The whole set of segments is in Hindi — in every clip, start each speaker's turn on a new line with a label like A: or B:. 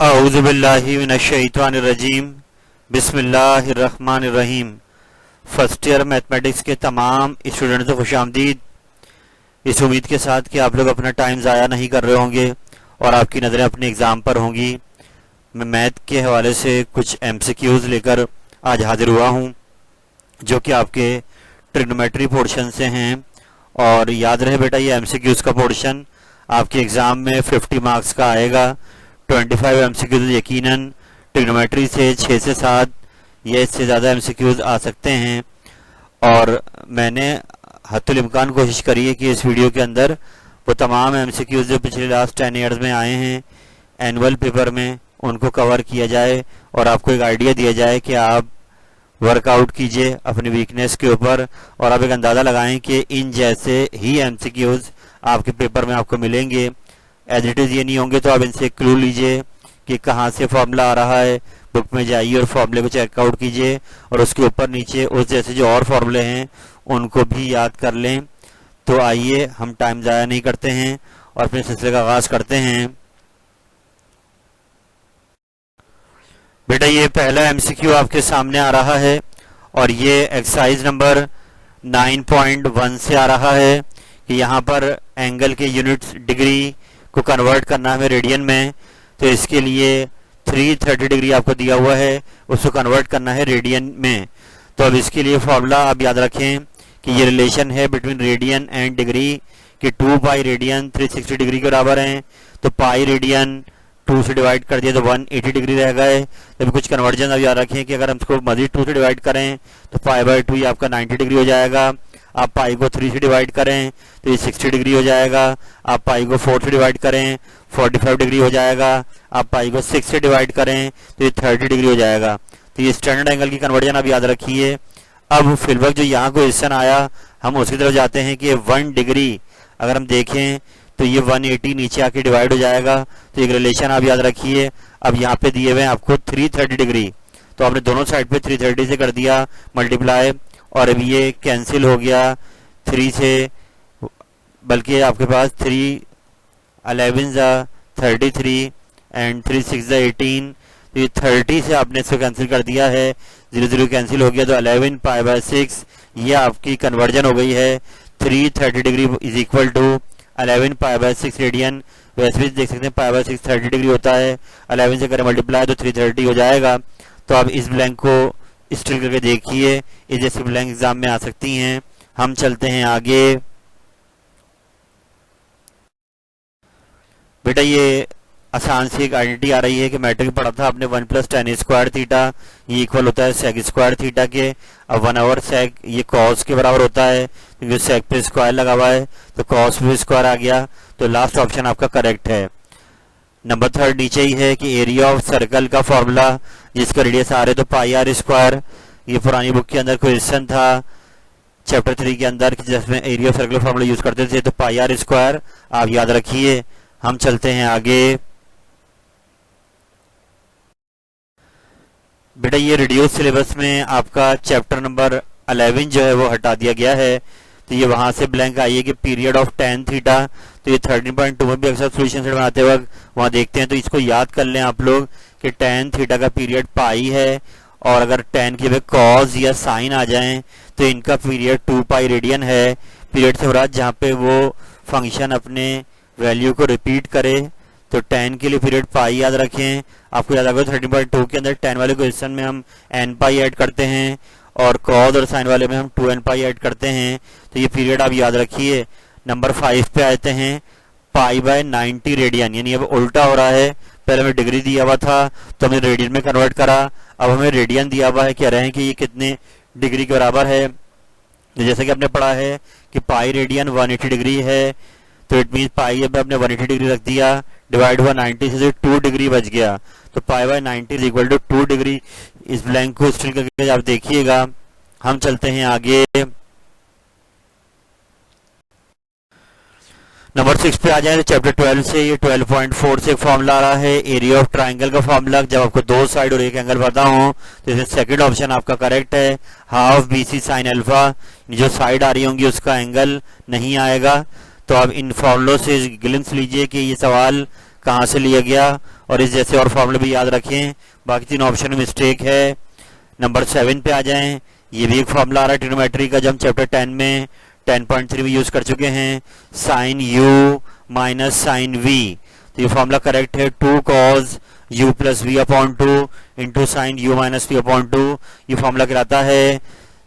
A: औज़ुबिल्लाहि मिनश्शैतानिर्रजीम बिस्मिल्लाहिर्रहमानिर्रहीम। फर्स्ट ईयर मैथमेटिक्स के तमाम स्टूडेंट्स को खुशामदीद। इस उम्मीद के साथ कि आप लोग अपना टाइम ज़ाया नहीं कर रहे होंगे और आपकी नज़रें अपने एग्ज़ाम पर होंगी। मैं मैथ के हवाले से कुछ MCQs लेकर आज हाजिर हुआ हूँ जो कि आपके ट्रिग्नोमेट्री पोर्शन से हैं। और याद रहे बेटा, ये MCQs का पोर्शन आपके एग्ज़ाम में 50 मार्क्स का आएगा। 25 MCQs यकीनन ट्रिग्नोमेट्री से 6 से 7 या इससे ज़्यादा MCQs आ सकते हैं। और मैंने हद्दुल इम्कान कोशिश करी है कि इस वीडियो के अंदर वो तमाम MCQs जो पिछले लास्ट 10 ईयर्स में आए हैं एनुअल पेपर में, उनको कवर किया जाए और आपको एक आइडिया दिया जाए कि आप वर्कआउट कीजिए अपनी वीकनेस के ऊपर और आप एक अंदाज़ा लगाएं कि इन जैसे ही MCQs आपके पेपर में आपको मिलेंगे। एज इट इज़ ये नहीं होंगे तो आप इनसे क्लू लीजिए कि कहाँ से फॉर्मूला आ रहा है, बुक में जाइए और फॉर्मूले को चेकआउट कीजिए और उसके ऊपर नीचे उस जैसे जो और फॉर्मूले हैं उनको भी याद कर लें। तो आइए हम टाइम ज़ाया नहीं करते हैं और अपने सिलसिले का आगाज़ करते हैं। बेटा, ये पहला MCQ आपके सामने आ रहा है और ये एक्सरसाइज नंबर 9.1 से आ रहा है कि यहाँ पर एंगल के यूनिट्स डिग्री को कन्वर्ट करना है रेडियन में। तो इसके लिए 330 डिग्री आपको दिया हुआ है, उसको कन्वर्ट करना है रेडियन में। तो अब इसके लिए फॉर्मूला आप याद रखें कि ये रिलेशन है बिटवीन रेडियन एंड डिग्री कि 2 पाई रेडियन 360 डिग्री के बराबर हैं। तो पाई रेडियन 2 से डिवाइड कर दिया तो 180 डिग्री रह गए। तब कुछ कन्वर्जन अब याद रखें कि अगर हम इसको मजीद 2 से डिवाइड करें तो पाई बाई 2 ये आपका 90 डिग्री हो जाएगा। आप पाई को 3 से डिवाइड करें तो ये 60 डिग्री हो जाएगा। आप पाई को 4 से डिवाइड करें 45 डिग्री हो जाएगा। आप पाई को 6 से डिवाइड करें तो ये 30 डिग्री हो जाएगा। तो ये स्टैंडर्ड एंगल की कन्वर्जन आप याद रखिए। अब फिलवक्त जो यहाँ क्वेश्चन आया हम उसकी तरफ जाते हैं कि 1 डिग्री अगर हम देखें तो ये 180 नीचे आके डिवाइड हो जाएगा। तो एक रिलेशन आप याद रखिए। अब यहाँ पे दिए हुए हैं आपको 330 डिग्री, तो आपने दोनों साइड पे 330 से कर दिया मल्टीप्लाई और अब ये कैंसिल हो गया 3 से, बल्कि आपके पास 3 11 33 एंड 3 6 18। तो ये 30 से आपने इसको कैंसिल कर दिया है, 0 0 कैंसिल हो गया तो 11 पाई बाय 6 ये आपकी कन्वर्जन हो गई है। 330 degree is equal to 11 pi by 6 radian. वैसे भी देख सकते हैं पाई बाय 6 30 डिग्री होता है, 11 से करें मल्टीप्लाई तो 330 हो जाएगा। तो आप इस ब्लैंक को स्टिल करके देखिए, इस जैसे ब्लैंक एग्जाम में आ सकती हैं। हम चलते हैं आगे। बेटा, ये आसान सी एक आइडेंटिटी आ रही है कि मैट्रिक पढ़ा था आपने 1 + tan स्क्वायर थीटा ये इक्वल होता है सेक स्क्वायर थीटा के। अब 1/, सेक ये कॉस के बराबर होता है क्योंकि सेक पे स्क्वायर लगा हुआ है तो कॉस पे स्क्वायर आ गया। तो लास्ट ऑप्शन आपका करेक्ट है। नंबर 3 नीचे ही है कि एरिया ऑफ सर्कल का फॉर्मूला जिसका रेडियस आ रहे तो पाई आर स्क्वायर। ये पुरानी बुक के अंदर क्वेश्चन था चैप्टर 3 के अंदर जिसमें area of circle formula use करते थे, तो पाई आर स्क्वायर आप याद रखिए। हम चलते हैं आगे। बेटा, ये रिड्यूस सिलेबस में आपका चैप्टर नंबर 11 जो है वो हटा दिया गया है। तो ये वहां से ब्लैंक आई है कि पीरियड ऑफ tan थीटा। तो ये 13.2 में भी अक्सर सोल्यूशन सेट बनाते वक्त वहां देखते हैं। तो इसको याद कर लें आप लोग कि tan थीटा का पीरियड पाई है और अगर tan की जगह कॉस या साइन आ जाएं तो इनका पीरियड 2 पाई रेडियन है। पीरियड से मुराद जहाँ पे वो फंक्शन अपने वैल्यू को रिपीट करे। तो tan के लिए पीरियड पाई याद रखें। आपको याद आएगा 13.2 के अंदर tan वाले क्वेश्चन में हम n पाई ऐड करते हैं और cos और sin वाले में हम 2n पाई ऐड करते हैं। तो ये पीरियड आप याद रखिए। नंबर 5 पे आते हैं पाई बाय 90 रेडियन, यानी अब उल्टा हो रहा है। पहले हमें डिग्री दिया हुआ था तो हमने रेडियन में कन्वर्ट करा, अब हमें रेडियन दिया हुआ है, कह रहे हैं कि ये कितने डिग्री के बराबर है। तो जैसे कि आपने पढ़ा है कि पाई रेडियन 180 डिग्री है, तो इट मीन पाई अब आपने 180 डिग्री रख दिया, डिवाइड हुआ 90 से 2 डिग्री बच गया। तो pi by 90 is equal to 2 degree. इस ब्लैंक को स्टिल करके आप देखिएगा। हम चलते हैं आगे। नंबर 6 पे आ जाए तो चैप्टर 12 से ये 12.4 से एक फॉर्मूला आ रहा है एरिया ऑफ ट्राइंगल का फॉर्मूला। जब आपको 2 साइड और एक एंगल पता हो तो इसमें सेकंड ऑप्शन आपका करेक्ट है। हाफ BC साइन अल्फा, जो साइड आ रही होंगी उसका एंगल नहीं आएगा। तो आप इन फॉर्मूलों से ग्लिम्स लीजिए कि ये सवाल कहाँ से लिया गया, और इस जैसे और फॉर्मूले भी याद रखें। बाकी 3 ऑप्शन में मिस्टेक है। नंबर 7 पे आ जाएं। ये भी एक फॉर्मूला आ रहा है ट्रिग्नोमेट्री का, जो हम चैप्टर 10 में 10.3 में यूज कर चुके हैं, sine u minus sine v। तो ये फॉर्मूला करेक्ट है, 2 cos u plus v upon 2 into sine u minus v upon 2। ये फॉर्मूला कहलाता है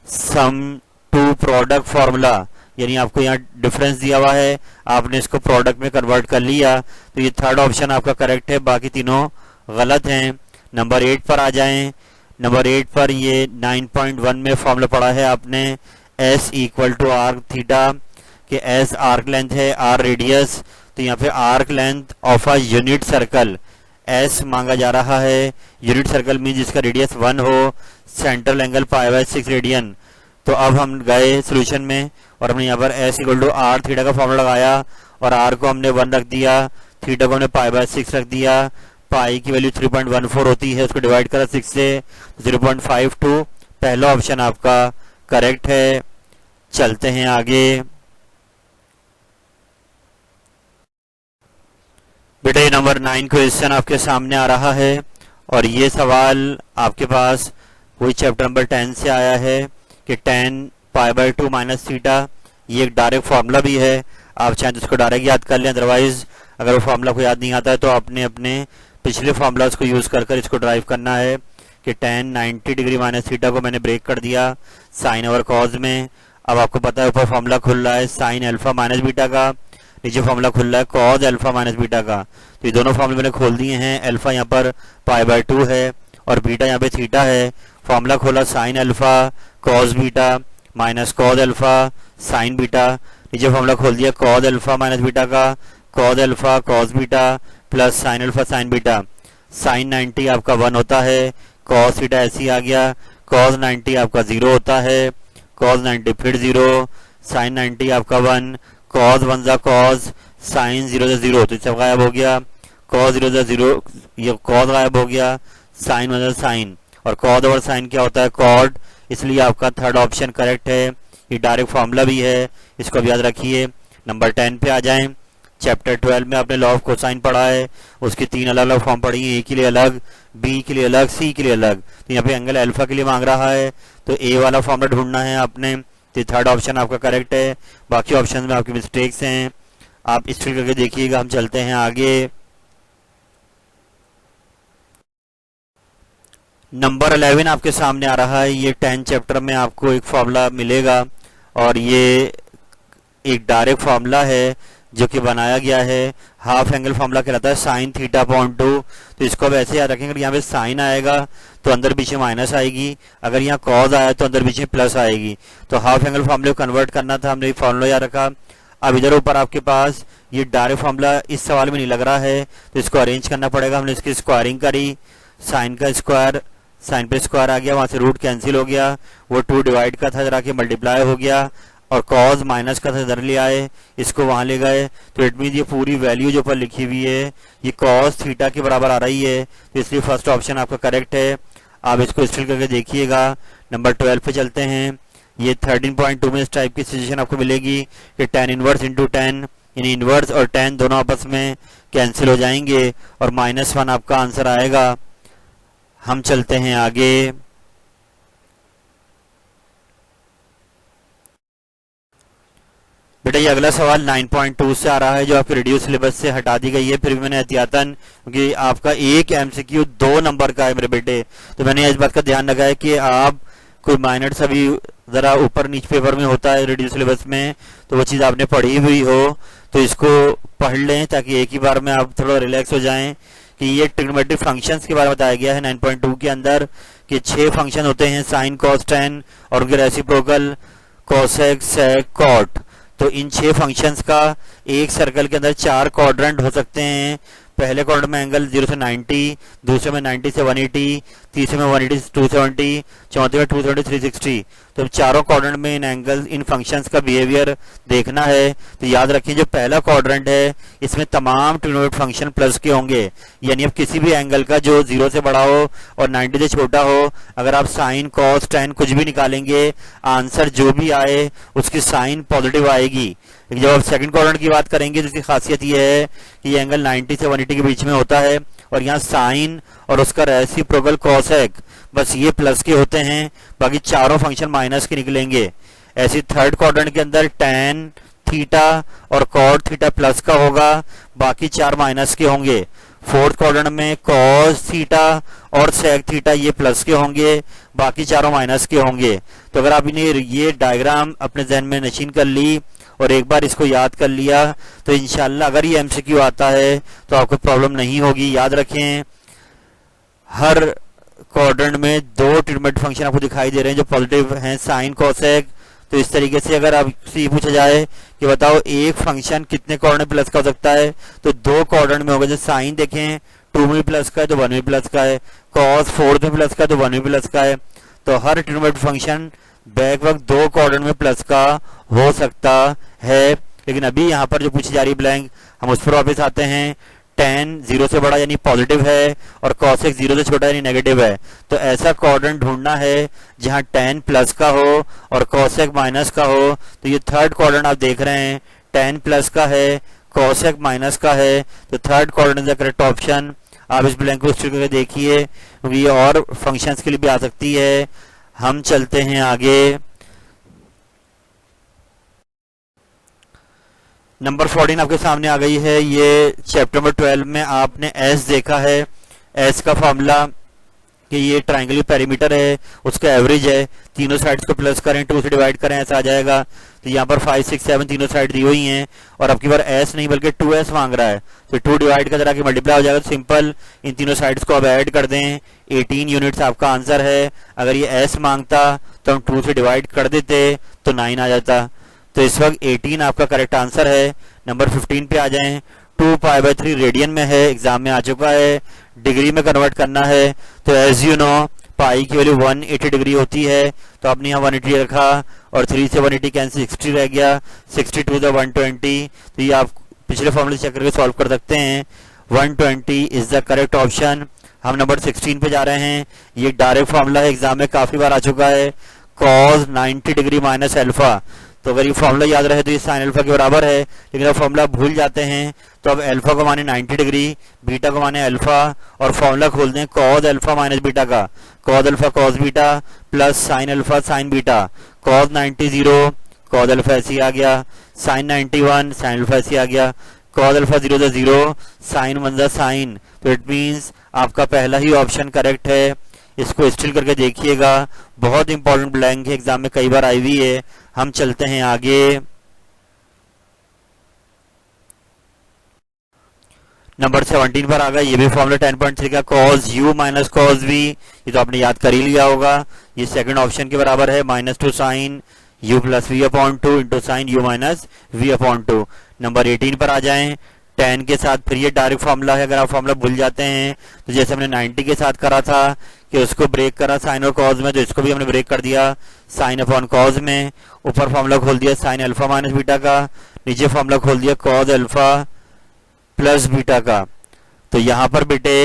A: सम टू प्रोडक्ट फॉर्मूला, यानी आपको यहाँ डिफरेंस दिया हुआ है, आपने इसको प्रोडक्ट में कन्वर्ट कर लिया, तो ये थर्ड ऑप्शन आपका करेक्ट है, बाकी तीनों गलत हैं। नंबर 8 पर आ जाएं। नंबर 8 पर ये 9.1 में फॉर्मूला पढ़ा है आपने, S equal to arc theta, कि S आर्क लेंथ है, R रेडियस, तो यहाँ पे arc length of a unit circle S मांगा जा रहा है। यूनिट सर्कल मीन जिसका रेडियस 1 हो, सेंट्रल एंगल π/6 रेडियन। तो अब हम गए सोल्यूशन में और हमने यहाँ पर S equal to R theta का फॉर्मूला लगाया, और R को हमने 1 रख दिया, थीटा को हमने π/6 रख दिया। पाई की वैल्यू 3.14 होती है, उसको डिवाइड करा 6 से 0.52। पहला ऑप्शन आपका करेक्ट है। चलते हैं आगे। बेटा ये नंबर 9 क्वेश्चन आपके सामने आ रहा है, और ये सवाल आपके पास वही चैप्टर नंबर 10 से आया है कि tan π/2 माइनस थीटा, ये एक डायरेक्ट फार्मूला भी है, आप चाहें तो इसको डायरेक्ट याद कर लें, अदरवाइज अगर वो फार्मूला को याद नहीं आता है तो आपने अपने पिछले फार्मूलाज को यूज कर इसको ड्राइव करना है कि tan 90 डिग्री माइनस थीटा को मैंने ब्रेक कर दिया साइन और कॉज में। अब आपको पता है ऊपर फार्मूला खुल रहा है साइन अल्फा माइनस बीटा का, नीचे फार्मूला खुल रहा है कॉज अल्फा माइनस बीटा का। तो ये दोनों फार्मूले मैंने खोल दिए हैं। अल्फा यहाँ पर π/2 है और बीटा यहाँ पे थीटा है। फार्मूला खोला sine alpha cos beta minus cos alpha sine beta, नीचे फार्मूला खोल दिया कॉज अल्फा माइनस बीटा का, cos alpha cos beta plus sine alpha sine beta. Sine 90 आपका 1 होता है, कॉस थीटा ऐसे ही आ गया, कॉस 90 आपका 0 होता है, कॉस 90 फिर 0, साइन 90 आपका 1, कॉस 1 जा कॉस, साइन 0 जा 0, तो सब गायब हो गया, कॉस 0 जा 0, ये कॉस गायब हो गया, साइन 1 जा साइन, और कॉस और साइन क्या होता है कॉड, इसलिए आपका थर्ड ऑप्शन करेक्ट है। ये डायरेक्ट फॉर्मूला भी है, इसको अब याद रखिए। नंबर 10 पे आ जाएं। चैप्टर 12 में आपने लॉ ऑफ कोसाइन पढ़ा है, उसकी 3 अलग अलग फॉर्म पढ़ी है, ए के लिए अलग, बी के लिए अलग, सी के लिए अलग। तो यहाँ पे एंगल अल्फा के लिए मांग रहा है, तो ए वाला फॉर्मूला ढूंढना है आपने, तो थर्ड ऑप्शन आपका करेक्ट है। बाकी ऑप्शन में आपकी मिस्टेक्स हैं, आप स्ट्रिक करके देखिएगा। हम चलते हैं आगे। नंबर 11 आपके सामने आ रहा है। ये 10 चैप्टर में आपको एक फॉर्मूला मिलेगा, और ये एक डायरेक्ट फार्मूला है जो कि बनाया गया है, हाफ एंगल फार्मूला कहलाता है साइन थीटा अपॉन 2। तो इसको अब ऐसे याद रखेंगे, अगर यहाँ पे साइन आएगा तो अंदर बीच में माइनस आएगी, अगर यहाँ कॉज आया तो अंदर बीच में प्लस आएगी। तो हाफ एंगल फार्मूले को कन्वर्ट करना था, हमने फार्मूला याद रखा। अब इधर ऊपर आपके पास ये डायरेक्ट फार्मूला इस सवाल में नहीं लग रहा है, तो इसको अरेंज करना पड़ेगा। हमने इसकी स्क्वायरिंग करी, साइन का स्क्वायर, साइन पे स्क्वायर आ गया, वहां से रूट कैंसिल हो गया, वो 2 डिवाइड का था जरा के मल्टीप्लाई हो गया, और कॉज माइनस का था इधर ले आए, इसको वहां ले गए। तो इट मीन ये पूरी वैल्यू जो ऊपर लिखी हुई है ये कॉज थीटा के बराबर आ रही है, तो इसलिए फर्स्ट ऑप्शन आपका करेक्ट है। आप इसको स्टिल करके देखिएगा। नंबर 12 पे चलते हैं। ये 13.2 में इस टाइप की सिचुएशन आपको मिलेगी कि tan इनवर्स इंटू tan, यानी इनवर्स और tan दोनों आपस में कैंसिल हो जाएंगे और -1 आपका आंसर आएगा। हम चलते हैं आगे। बेटा ये अगला सवाल 9.2 से आ रहा है, जो आपके रेडियो सिलेबस से हटा दी गई है, फिर भी मैंने एहतियातन, क्योंकि आपका एक एमसीक्यू 2 नंबर का है मेरे बेटे, तो मैंने इस बात का ध्यान रखा है कि आप कोई माइनर सभी जरा ऊपर नीचे पेपर में होता है रेडियो सिलेबस में, तो वो चीज़ आपने पढ़ी हुई हो तो इसको पढ़ लें ताकि एक ही बार में आप थोड़ा रिलैक्स हो जाएं। कि ये ट्रिग्नोमेट्रिक फंक्शंस के बारे में बताया गया है 9.2 के अंदर, कि 6 फंक्शन होते हैं, साइन कॉस टेन और उनके रेसिप्रोकल कोसेक सेक कॉट। तो इन 6 फंक्शंस का एक सर्कल के अंदर 4 क्वाड्रेंट हो सकते हैं। पहले क्वाड्रेंट में एंगल 0 से 90, दूसरे में 90 से 180, तीसरे में 180 से 270, चौथे में 270 360। तो चारों क्वाड्रेंट में इन एंगल इन फंक्शंस का बिहेवियर देखना है। तो याद रखिए जो पहला क्वाड्रेंट है इसमें तमाम ट्रिग्नोमेट्रिक फंक्शन प्लस के होंगे, यानी अब किसी भी एंगल का जो 0 से बड़ा हो और 90 से छोटा हो, अगर आप साइन कॉस टेन कुछ भी निकालेंगे, आंसर जो भी आए उसकी साइन पॉजिटिव आएगी। लेकिन जब आप सेकंड क्वाड्रेंट की बात करेंगे तो इसकी खासियत ये है कि ये एंगल 90 से 180 के बीच में होता है और यहाँ साइन और उसका रेसिप्रोकल कोसेक बस ये प्लस के होते हैं, बाकी चारों फंक्शन माइनस के निकलेंगे। ऐसे थर्ड क्वाड्रेंट के अंदर टेन थीटा और कॉट थीटा प्लस का होगा, बाकी चार माइनस के होंगे। फोर्थ क्वाड्रेंट में कॉस थीटा और सेक थीटा ये प्लस के होंगे, बाकी चारों माइनस के होंगे। तो अगर आपने ये डायग्राम अपने जहन में नशीन कर ली और एक बार इसको याद कर लिया तो इंशाल्लाह अगर ये एमसीक्यू आता है तो आपको प्रॉब्लम नहीं होगी। याद रखें, हर क्वाड्रेंट में दो ट्रीटमेंट फंक्शन आपको दिखाई दे रहे हैं जो पॉजिटिव हैं, साइन कोसेक। तो इस तरीके से अगर आपसे ये पूछा जाए कि बताओ एक फंक्शन कितने क्वाड्रेंट प्लस का हो सकता है, तो दो क्वाड्रेंट में होगा। जैसे साइन देखें 2 में प्लस का है तो 1 में प्लस का है, कॉस 4 में प्लस का है तो 1 में प्लस का है। तो हर ट्रीटमेंट फंक्शन बैक वक्त दो क्वाड्रेंट में प्लस का हो सकता है। लेकिन अभी यहाँ पर जो पूछी जा रही है ब्लैंक, हम उस पर वापस आते हैं। tan 0 से बड़ा यानी पॉजिटिव है और cosec 0 से छोटा यानी नेगेटिव है। तो ऐसा क्वाड्रेंट ढूंढना है जहां tan प्लस का हो और cosec माइनस का हो। तो ये थर्ड क्वाड्रेंट आप देख रहे हैं, tan प्लस का है, cosec माइनस का है, तो third quadrant is the correct option. आप इस ब्लैंक को स्टिक करके देखिए क्योंकि ये और फंक्शंस के लिए भी आ सकती है। हम चलते हैं आगे। नंबर 14 आपके सामने आ गई है। ये चैप्टर नंबर 12 में आपने एस देखा है। एस का फॉर्मूला कि ये ट्राइंगल पेरीमीटर है, उसका एवरेज है, तीनों साइड्स को प्लस करें, 2 से डिवाइड करें, ऐसा आ जाएगा। तो यहाँ पर 5 6 7 तीनों साइड दी हुई हैं और अब की बार एस नहीं बल्कि 2s मांग रहा है। तो 2 डिवाइड का जरा कि मल्टीप्लाई हो जाएगा। तो सिंपल इन तीनों साइड्स को अब ऐड कर दें, 18 यूनिट्स आपका आंसर है। अगर ये एस मांगता तो हम 2 से डिवाइड कर देते तो 9 आ जाता। तो इस वक्त 18 आपका करेक्ट आंसर है। नंबर 15 पे आ जाएं। 2π/3 रेडियन में है, एग्जाम में आ चुका है। डिग्री में कन्वर्ट करना है तो एज यू नो पाई की वैल्यू 180 डिग्री होती है, तो आपने यहाँ 180 रखा और 3 से 180 कैंसिल 60 रह गया, 60 to the 120। तो ये आप पिछले फॉर्मूले चेक करके सॉल्व कर सकते हैं। 120 इज द करेक्ट ऑप्शन। हम नंबर 16 पे जा रहे हैं। ये डायरेक्ट फॉर्मूला है, एग्जाम में काफी बार आ चुका है। cos 90 degree minus alpha. तो अगर ये फॉर्मूला याद रहे तो ये साइन अल्फा के बराबर है, लेकिन अब फॉर्मूला भूल जाते हैं तो अब अल्फा को माने 90 डिग्री, बीटा को माने अल्फा और फॉर्मूला खोल दें cos अल्फा माइनस बीटा का। cos alpha cos beta plus sine alpha sine beta. cos 90 0, cos alpha ऐसे आ गया। साइन 91, साइन अल्फा ऐसे आ गया। cos alpha 0 the 0, sine 1 the sine. तो इट मीन्स आपका पहला ही ऑप्शन करेक्ट है। इसको स्टिल करके देखिएगा, बहुत इंपॉर्टेंट ब्लैंक है, एग्जाम में कई बार आई हुई है। हम चलते हैं आगे। नंबर 17 पर आ गया। ये भी फॉर्मूला 10.3 का cos u minus cos v, ये तो आपने याद कर ही लिया होगा। ये सेकंड ऑप्शन के बराबर है, -2 sine u plus v upon 2 into sine u minus v upon 2। Number 18 पर आ जाएं। tan के साथ फिर ये डायरेक्ट फॉर्मूला है। अगर आप फॉर्मूला भूल जाते हैं तो जैसे हमने 90 के साथ करा था कि उसको ब्रेक करा साइन और कॉज में, तो इसको भी हमने ब्रेक कर दिया साइन अपॉन कॉज में। ऊपर फॉर्मूला खोल दिया साइन अल्फा माइनस बीटा का, नीचे फॉर्मूला खोल दिया कॉज अल्फा प्लस बीटा का। तो यहाँ पर बेटे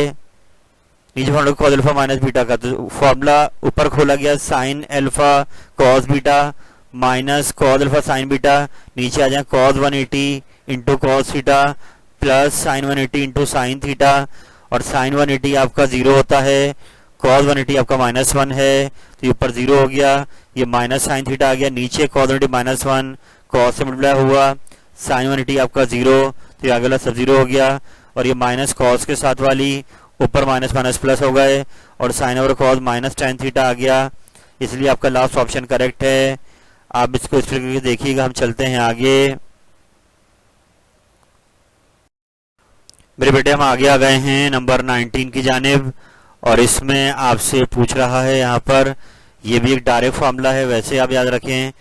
A: नीचे formula cause alpha minus beta का, तो फॉर्मूला ऊपर खोला गया sign alpha cos beta minus cos alpha sine beta, नीचे आ जाए cause 180 into cos theta plus sign 180 into sine theta. और साइन 180 आपका 0 होता है, cos 180 आपका -1 है, तो ये ऊपर 0 हो गया। ये माइनस साइन थीटा आ गया, नीचे cos 180 -1 cos से मल्टीप्लाई हुआ, साइन 180 आपका 0, तो ये आगे वाला सब 0 हो गया। और ये माइनस cos के साथ वाली ऊपर माइनस माइनस प्लस हो गए और sine over cos minus tan theta आ गया, इसलिए आपका लास्ट ऑप्शन करेक्ट है। आप इसको इस तरीके से देखिएगा। हम चलते हैं आगे। मेरे बेटे हम आगे आ गए हैं नंबर 19 की जानिब और इसमें आपसे पूछ रहा है यहाँ पर, ये भी एक डायरेक्ट फार्मूला है। वैसे आप याद रखें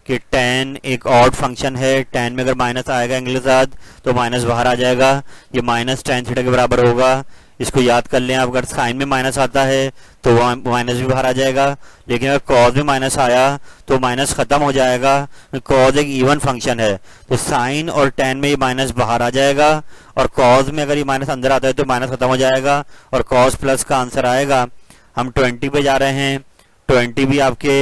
A: कि tan एक ऑड फंक्शन है, tan में अगर माइनस आएगा एंगल के साथ तो माइनस बाहर आ जाएगा, ये माइनस tan थीटा के बराबर होगा। इसको याद कर लें। अगर साइन में माइनस आता है तो माइनस भी बाहर आ जाएगा, लेकिन अगर कॉज में माइनस आया तो माइनस खत्म हो जाएगा। कॉज एक इवन फंक्शन है, तो साइन और tan में ये माइनस बाहर आ जाएगा और कॉज में अगर ये माइनस अंदर आता है तो माइनस खत्म हो जाएगा और कॉज प्लस का आंसर आएगा। हम 20 पे जा रहे हैं। 20 भी आपके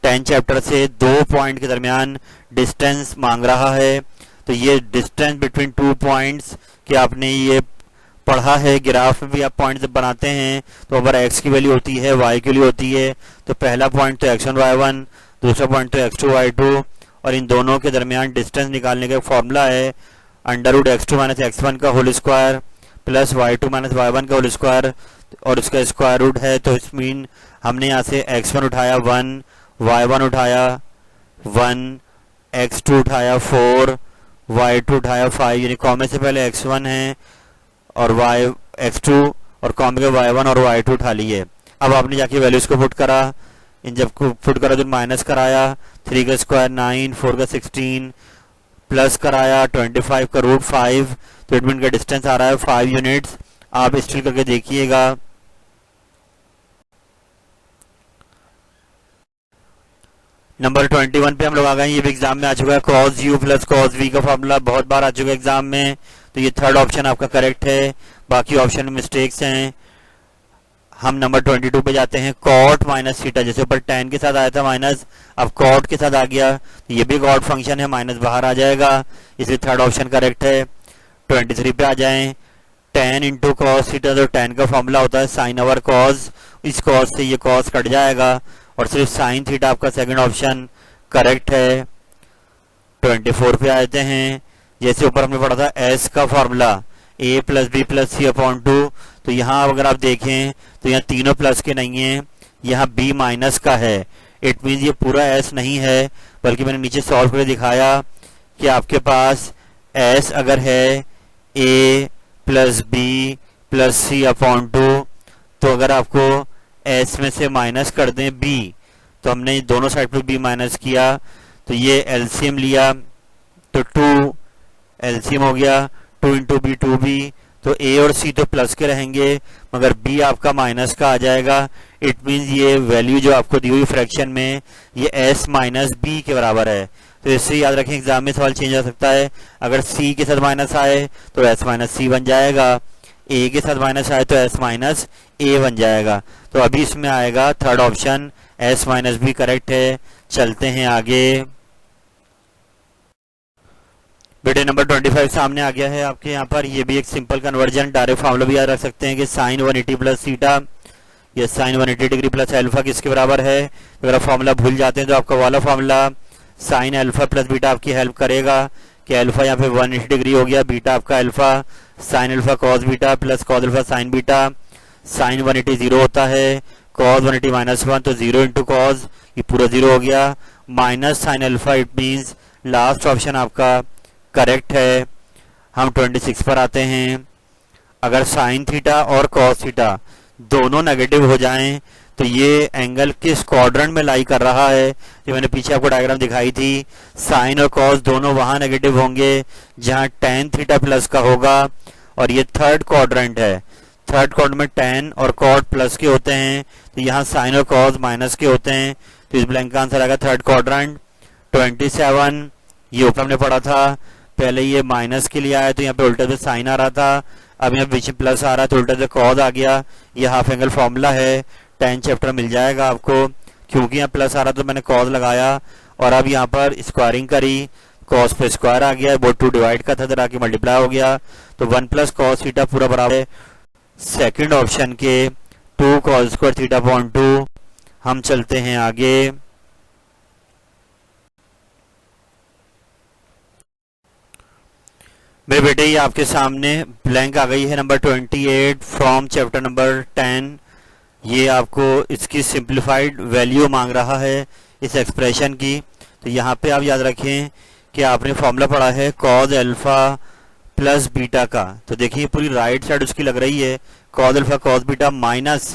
A: 10 चैप्टर से 2 पॉइंट के दरमियान डिस्टेंस मांग रहा है। तो ये डिस्टेंस बिटवीन 2 पॉइंट्स कि आपने ये पढ़ा है, ग्राफ में भी आप पॉइंट जब बनाते हैं तो ओवर एक्स की वैल्यू होती है, वाई की वैल्यू होती है। तो पहला पॉइंट तो x1 y1, दूसरा पॉइंट तो x2 y2, और इन दोनों के दरमियान डिस्टेंस निकालने का फॉर्मूला है √x2 माइनस x1 का whole square plus y2 minus y1 का होल स्क्वायर, और उसका स्क्वायर रूट है। तो इस मीन हमने यहाँ से x1 उठाया 1, y1 उठाया 1, x2 उठाया 4, y2 उठाया 5, यानी कॉमे से पहले x1 है और x2 और कॉमे के y1 और y2 उठा लिए। अब आपने जाके वैल्यूज को पुट करा, इन जब पुट करा तो माइनस कराया, 3 का स्क्वायर 9, 4 का 16, प्लस कराया 25 का रूट 5, तो इट मीन का डिस्टेंस आ रहा है 5 यूनिट्स। आप स्टिल करके देखिएगा। नंबर 21 पे हम लोग आ गए। ये भी एग्जाम में आ चुका है, cos u plus cos v का फॉर्मूला बहुत बार आ चुका है एग्जाम में। तो ये थर्ड ऑप्शन आपका करेक्ट है, बाकी ऑप्शन में मिस्टेक्स हैं। हम नंबर 22 पे जाते हैं। cot माइनस थीटा, जैसे ऊपर tan के साथ आया था माइनस, अब cot के साथ आ गया, तो ये भी cot फंक्शन है, माइनस बाहर आ जाएगा, इसलिए थर्ड ऑप्शन करेक्ट है। 23 पे आ जाएं। tan इंटू कॉस थीटा, तो tan का फॉर्मूला होता है साइन ओवर कॉस, इस कॉस से ये कॉस कट जाएगा और सिर्फ साइन थीटा आपका सेकंड ऑप्शन करेक्ट है। 24 पे आते हैं। जैसे ऊपर हमने पढ़ा था s का formula a plus b plus c upon 2, तो यहाँ अगर आप देखें तो यहाँ तीनों प्लस के नहीं है, यहाँ b माइनस का है। इट मीन्स ये पूरा s नहीं है, बल्कि मैंने नीचे सॉल्व करके दिखाया कि आपके पास s अगर है a plus b plus c upon 2, तो अगर आपको s में से माइनस कर दें b, तो हमने दोनों साइड पे b माइनस किया, तो ये एलसीएम लिया, तो 2 एलसीएम हो गया, 2 इंटू बी 2b, तो a और c तो प्लस के रहेंगे मगर b आपका माइनस का आ जाएगा। इट मीन्स ये वैल्यू जो आपको दी हुई फ्रैक्शन में ये s माइनस b के बराबर है। तो इससे याद रखें एग्जाम में सवाल चेंज हो सकता है, अगर c के साथ माइनस आए तो s माइनस सी बन जाएगा, a के साथ माइनस आए तो s माइनस a बन जाएगा। तो अभी इसमें आएगा third option s minus b correct है। चलते हैं आगे। बेटे नंबर 25 सामने आ गया है आपके यहाँ पर। ये भी एक सिंपल कन्वर्जन, डायरेक्ट फॉर्मूला भी याद रख सकते हैं कि साइन 180 प्लस थीटा, ये साइन 180 डिग्री प्लस अल्फा किसके बराबर है। अगर आप फॉर्मूला भूल जाते हैं तो आपका वाला formula sine alpha plus beta आपकी हेल्प करेगा कि अल्फा यहाँ पे 180 डिग्री हो गया, बीटा आपका alpha sine alpha cos beta plus cos alpha sine beta. Sine 180 zero होता है, कॉस 180 माइनस 1, तो 0 इंटू कॉस, ये पूरा 0 हो गया, minus sine alpha, it means last option आपका करेक्ट है। हम 26 पर आते हैं। अगर साइन थीटा और कॉस थीटा दोनों नेगेटिव हो जाएं तो ये एंगल किस क्वाड्रेंट में लाई कर रहा है। जो मैंने पीछे आपको डायग्राम दिखाई थी, साइन और कॉस दोनों वहां नेगेटिव होंगे जहां tan थीटा प्लस का होगा, और ये थर्ड क्वाड्रेंट है। थर्ड क्वाड्रेंट में tan और cot प्लस के होते हैं, तो यहाँ साइन और कॉस माइनस के होते हैं, तो इस ब्लैंक का आंसर आएगा थर्ड क्वाड्रेंट। 27 ये ऊपर हमने पढ़ा था, पहले ये माइनस के लिए आया तो यहाँ पे उल्टे से साइन आ रहा था, अब यहाँ पीछे प्लस आ रहा है तो उल्टे से कॉस आ गया। ये हाफ एंगल फॉर्मूला है, 10 चैप्टर मिल जाएगा आपको। क्योंकि यहाँ प्लस आ रहा तो मैंने कॉस लगाया, और अब यहाँ पर स्क्वायरिंग करी, कॉस पे स्क्वायर आ गया, बोर्ड 2 डिवाइड का था, आके मल्टीप्लाई हो गया, तो 1 प्लस कॉस थीटा पूरा बराबर है सेकेंड ऑप्शन के 2 कॉस स्क्वायर थीटा अपॉन 2। हम चलते हैं आगे। मेरे बेटे ये आपके सामने ब्लैंक आ गई है नंबर 28 फ्रॉम चैप्टर नंबर 10। ये आपको इसकी सिंप्लीफाइड वैल्यू मांग रहा है इस एक्सप्रेशन की। तो यहाँ पे आप याद रखें कि आपने फॉर्मूला पढ़ा है कॉज अल्फा प्लस बीटा का। तो देखिए पूरी राइट साइड उसकी लग रही है cause alpha cos beta minus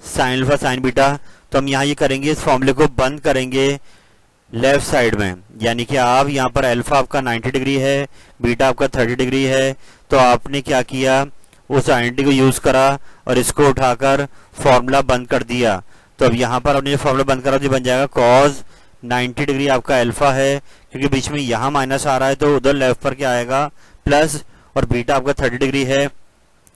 A: sign alpha sine beta. तो हम यहाँ ये करेंगे, इस फॉर्मूले को बंद करेंगे लेफ्ट साइड में, यानी कि आप यहाँ पर अल्फा आपका 90 डिग्री है, बीटा आपका 30 डिग्री है, तो आपने क्या किया, उस आइडेंटिटी को यूज करा और इसको उठाकर फॉर्मूला बंद कर दिया। तो अब यहाँ पर आपने जो फॉर्मूला बंद करा तो बन जाएगा कॉज 90 डिग्री आपका अल्फा है, क्योंकि बीच में यहाँ माइनस आ रहा है तो उधर लेफ्ट पर क्या आएगा प्लस, और बीटा आपका 30 डिग्री है,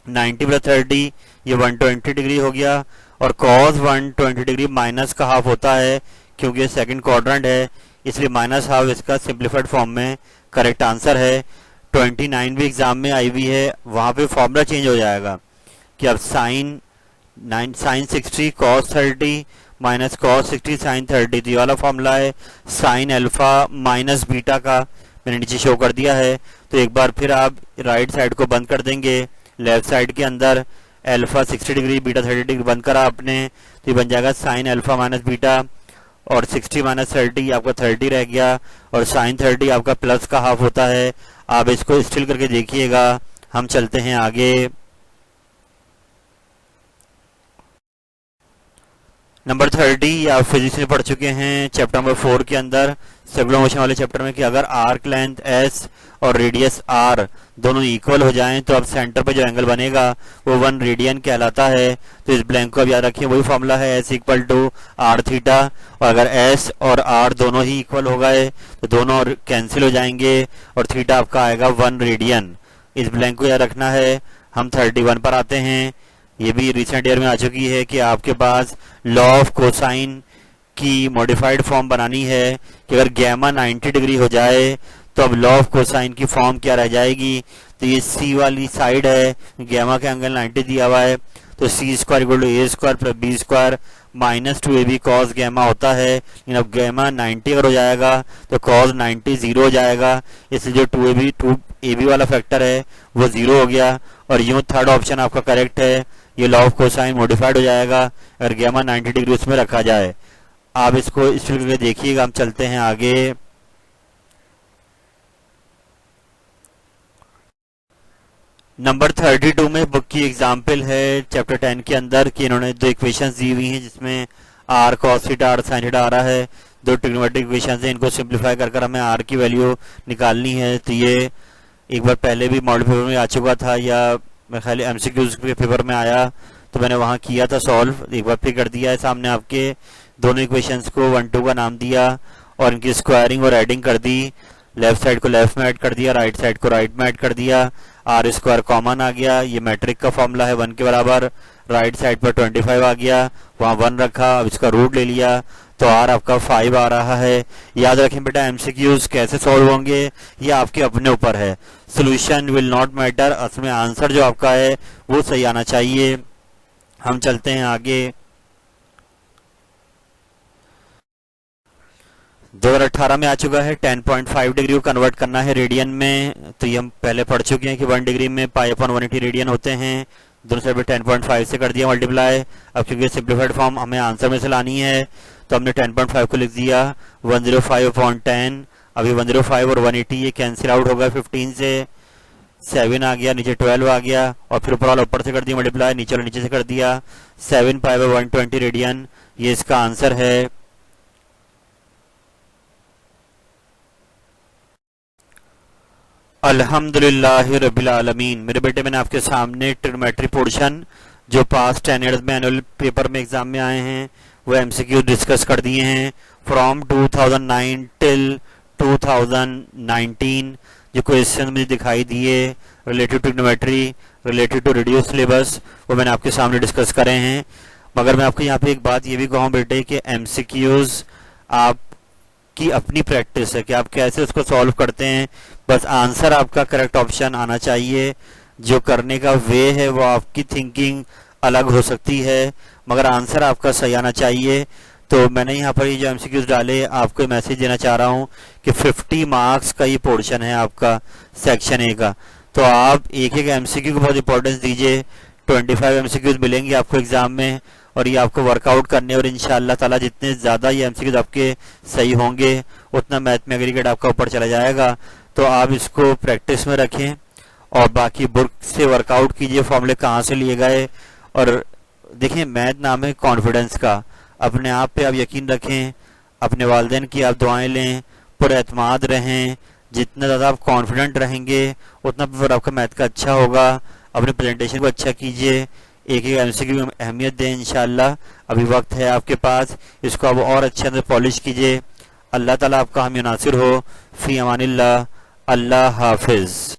A: 90 प्लस 30 ये 120 डिग्री हो गया, और कॉज 120 डिग्री माइनस का हाफ होता है क्योंकि ये सेकंड क्वाड्रेंट है, इसलिए माइनस हाफ इसका सिंप्लीफाइड फॉर्म में करेक्ट आंसर है। 29 भी एग्जाम में आई हुई है, वहां पे फॉर्मूला चेंज हो जाएगा कि अब sine 60 cos 30 minus cos 60 sine 30, तो ये वाला फॉर्मूला है साइन अल्फा माइनस बीटा का, मैंने नीचे शो कर दिया है। तो एक बार फिर आप राइट साइड को बंद कर देंगे, लेफ्ट साइड के अंदर अल्फा 60 डिग्री बीटा 30 डिग्री बंद करा आपने, तो ये बन जाएगा साइन अल्फा माइनस बीटा, और 60 माइनस 30 आपका 30 रह गया, और साइन 30 आपका प्लस का हाफ होता है। आप इसको स्टिल करके देखिएगा। हम चलते हैं आगे। नंबर 30 आप फिजिक्स में पढ़ चुके हैं चैप्टर नंबर 4 के अंदर, सर्कुलर मोशन वाले चैप्टर में, कि अगर आर्क लेंथ s और रेडियस r दोनों इक्वल हो जाएं तो अब सेंटर पे जो एंगल बनेगा वो 1 रेडियन कहलाता है। तो इस ब्लैंक को अब याद रखिए, वही फॉर्मूला है s equal to r theta, और अगर s और r दोनों ही इक्वल हो गए तो दोनों कैंसिल हो जाएंगे और थीटा आपका आएगा 1 रेडियन। इस ब्लैंक को याद रखना है। हम 31 पर आते हैं। ये भी रिसेंट ईयर में आ चुकी है कि आपके पास लॉ ऑफ कोसाइन की मॉडिफाइड फॉर्म बनानी है कि अगर गैमा 90 डिग्री हो जाए तो अब लॉ ऑफ कोसाइन की फॉर्म क्या रह जाएगी। तो ये सी वाली साइड है, गैमा का एंगल 90 दिया हुआ है, तो C square equal to A square plus B square minus 2ab cos gamma होता है। लेकिन अब गैमा 90 अगर हो जाएगा तो कॉस 90 जीरो हो जाएगा, इसलिए जो 2ab वाला फैक्टर है वो जीरो हो गया, और यूं थर्ड ऑप्शन आपका करेक्ट है। ये लॉ ऑफ कोसाइन मॉडिफाइड हो जाएगा अगर गैमा 90 डिग्री उसमें रखा जाए। आप इसको इस फिगर में देखिएगा। हम चलते हैं आगे। नंबर 32 में बुक की एग्जाम्पल है चैप्टर 10 के अंदर कि इन्होंने दो इक्वेशंस दी हुई हैं जिसमें r cos theta r sin theta आ रहा है। दो ट्रिग्नोमेट्रिक इक्वेशंस हैं, इनको सिंप्लीफाई कर हमें r की वैल्यू निकालनी है। तो ये एक बार पहले भी मॉडल पेपर में आ चुका था, या मैं ख्याल एमसीक्यूज के पेपर में आया तो मैंने वहां किया था सॉल्व, एक बार फिर कर दिया है सामने आपके। दोनों इक्वेशंस को 1 2 का नाम दिया और इनकी स्क्वायरिंग और एडिंग कर दी। लेफ्ट साइड को लेफ्ट में ऐड कर दिया, राइट साइड को राइट में ऐड कर दिया। आर स्क्वायर कॉमन आ गया, ये मैट्रिक का फॉर्मूला है 1 के बराबर। राइट साइड पर 25 आ गया, वहां 1 रखा, अब इसका रूट ले लिया तो आर आपका 5 आ रहा है। याद रखें बेटा, एमसीक्यूज कैसे सॉल्व होंगे ये आपके अपने ऊपर है। सोल्यूशन विल नॉट मैटर, असल में आंसर जो आपका है वो सही आना चाहिए। हम चलते हैं आगे। 2018 में आ चुका है। 10.5 डिग्री को कन्वर्ट करना है रेडियन में, तो ये हम पहले पढ़ चुके हैं कि 1 डिग्री में π/180 रेडियन होते हैं। दोनों साइड पे 10.5 से कर दिया मल्टीप्लाई। अब क्योंकि सिंप्लीफाइड फॉर्म हमें आंसर में से लानी है तो हमने 10.5 को लिख दिया 105/10। अभी 105 और 180 ये कैंसिल आउट हो गया, 15 से 7 आ गया, नीचे 12 आ गया, और फिर ऊपर वाला ऊपर से कर दिया मल्टीप्लाई, नीचे वाला नीचे से कर दिया। 7π/120 रेडियन ये इसका आंसर है। अल्हम्दुलिल्लाह रब्बिल आलमीन। मेरे बेटे, मैंने आपके सामने ट्रिग्नोमेट्री पोर्शन जो पास्ट 10 ईयर्स में एनुअल पेपर में एग्जाम में आए हैं वो एमसीक्यू डिस्कस कर दिए हैं। फ्रॉम 2009 टिल 2019 जो क्वेश्चन मुझे दिखाई दिए related trigonometry, related to radio syllabus, वो मैंने आपके सामने डिस्कस करे हैं। मगर मैं आपको यहाँ पे एक बात ये भी कहूँ बेटे कि एमसीक्यूज आपकी अपनी प्रैक्टिस है कि आप कैसे उसको सॉल्व करते हैं। बस आंसर आपका करेक्ट ऑप्शन आना चाहिए। जो करने का वे है वो आपकी थिंकिंग अलग हो सकती है, मगर आंसर आपका सही आना चाहिए। तो मैंने यहाँ पर ये जो एमसीक्यूज डाले आपको मैसेज देना चाह रहा हूँ कि 50 मार्क्स का ये पोर्शन है आपका सेक्शन ए का, तो आप एक एक एमसीक्यू को बहुत इंपॉर्टेंस दीजिए। 25 एमसीक्यूज मिलेंगे आपको एग्जाम में और ये आपको वर्कआउट करने, और इंशाअल्लाह ताला जितने ज़्यादा ये एमसीक्यूज आपके सही होंगे उतना मैथ में एग्रीगेट आपका ऊपर चला जाएगा। तो आप इसको प्रैक्टिस में रखें और बाकी बुक से वर्कआउट कीजिए फॉर्मूले कहाँ से लिए गए। और देखिए, मैथ नाम है कॉन्फिडेंस का, अपने आप पे आप यकीन रखें, अपने वालिदैन की आप दुआएं लें, पुरएतमाद रहें। जितना ज़्यादा आप कॉन्फिडेंट रहेंगे उतना पेपर आपका मैथ का अच्छा होगा। अपने प्रेजेंटेशन को अच्छा कीजिए, एक एक एमसीक्यू की अहमियत दें इंशाअल्लाह। अभी वक्त है आपके पास, इसको अब और अच्छे से पॉलिश कीजिए। अल्लाह ताला आपका हामी नासिर हो। फी अमानिल्लाह। अल्लाह हाफिज़।